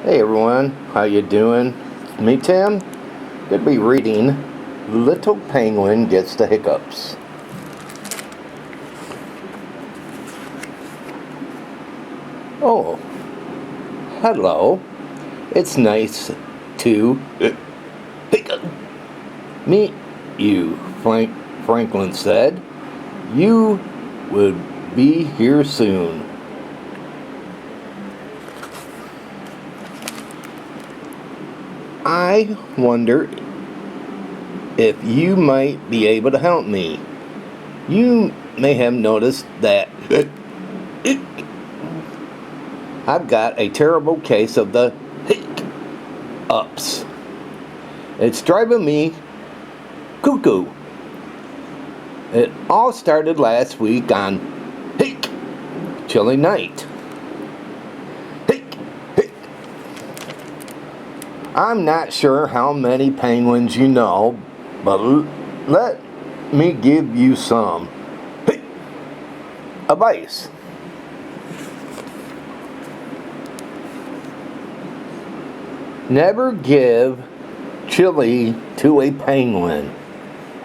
Hey everyone, how you doing? Me Tim. Gonna be reading Little Penguin Gets the Hiccups. Oh, hello. It's nice to hiccup meet you, Franklin said. You would be here soon. I wonder if you might be able to help me. You may have noticed that I've got a terrible case of the hiccups. It's driving me cuckoo. It all started last week on chilly night. I'm not sure how many penguins you know, but let me give you some advice. Never give chili to a penguin.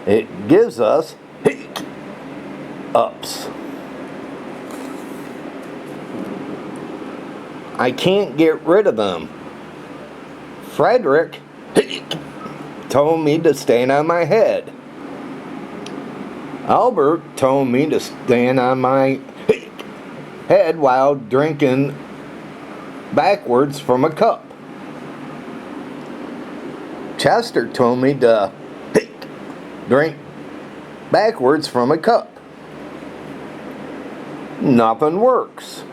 It gives us ups. I can't get rid of them. Frederick told me to stand on my head. Albert told me to stand on my head while drinking backwards from a cup. Chester told me to drink backwards from a cup. Nothing works.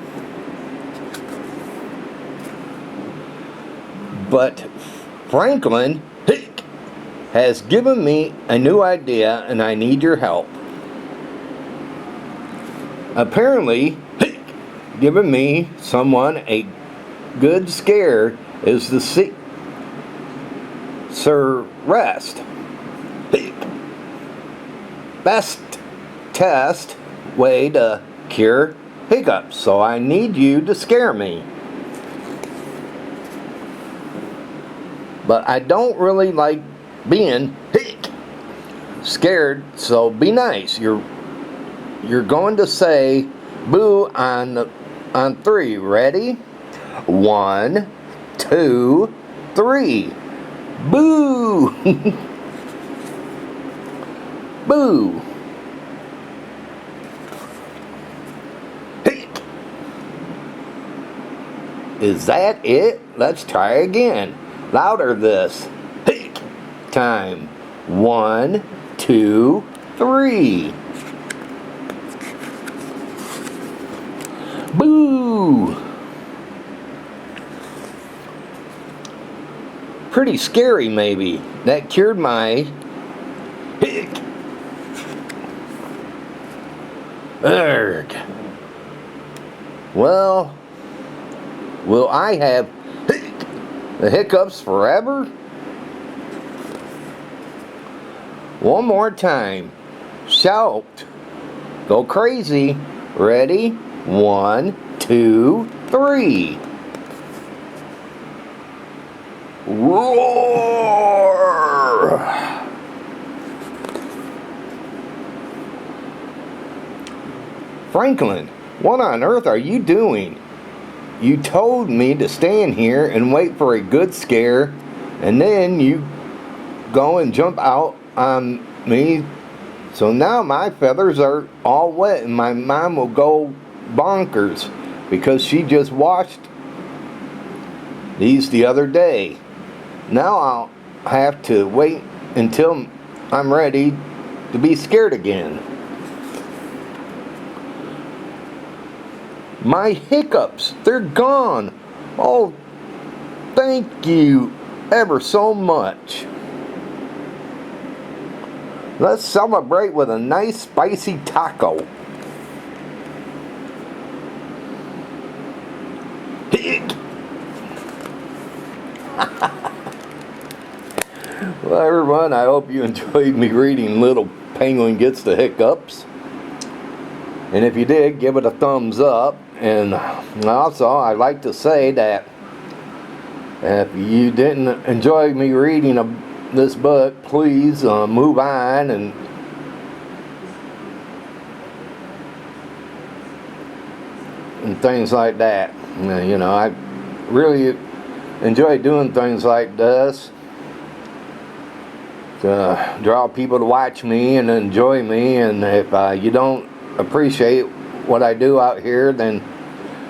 But Franklin has given me a new idea and I need your help. Apparently, giving me someone a good scare is the rest. Best test way to cure hiccups, so I need you to scare me. But I don't really like being scared, so be nice. You're going to say boo on three. Ready? 1, 2, 3. Boo! Boo! Is that it? Let's try again. Louder this time. 1, 2, 3. Boo! Pretty scary, maybe. That cured my Urgh. Well, will I have the hiccups forever? One more time. Shout. Go crazy. Ready? 1, 2, 3. Roar! Franklin, what on earth are you doing? You told me to stand here and wait for a good scare, and then you go and jump out on me. So now my feathers are all wet and my mom will go bonkers because she just washed these the other day. Now I'll have to wait until I'm ready to be scared again. My hiccups, they're gone. Oh, thank you ever so much. Let's celebrate with a nice spicy taco. Well, everyone, I hope you enjoyed me reading Little Penguin Gets the Hiccups. And if you did, give it a thumbs up. And also, I'd like to say that If you didn't enjoy me reading this book, please move on and things like that. You know, I really enjoy doing things like this to draw people to watch me and enjoy me. And if you don't appreciate what I do out here, then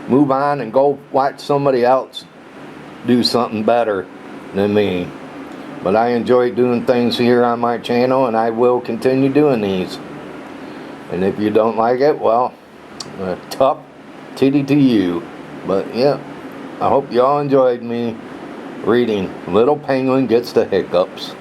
move on and go watch somebody else do something better than me. But I enjoy doing things here on my channel, and I will continue doing these. And if you don't like it, well, tough titty to you. But yeah, I hope y'all enjoyed me reading Little Penguin Gets the Hiccups.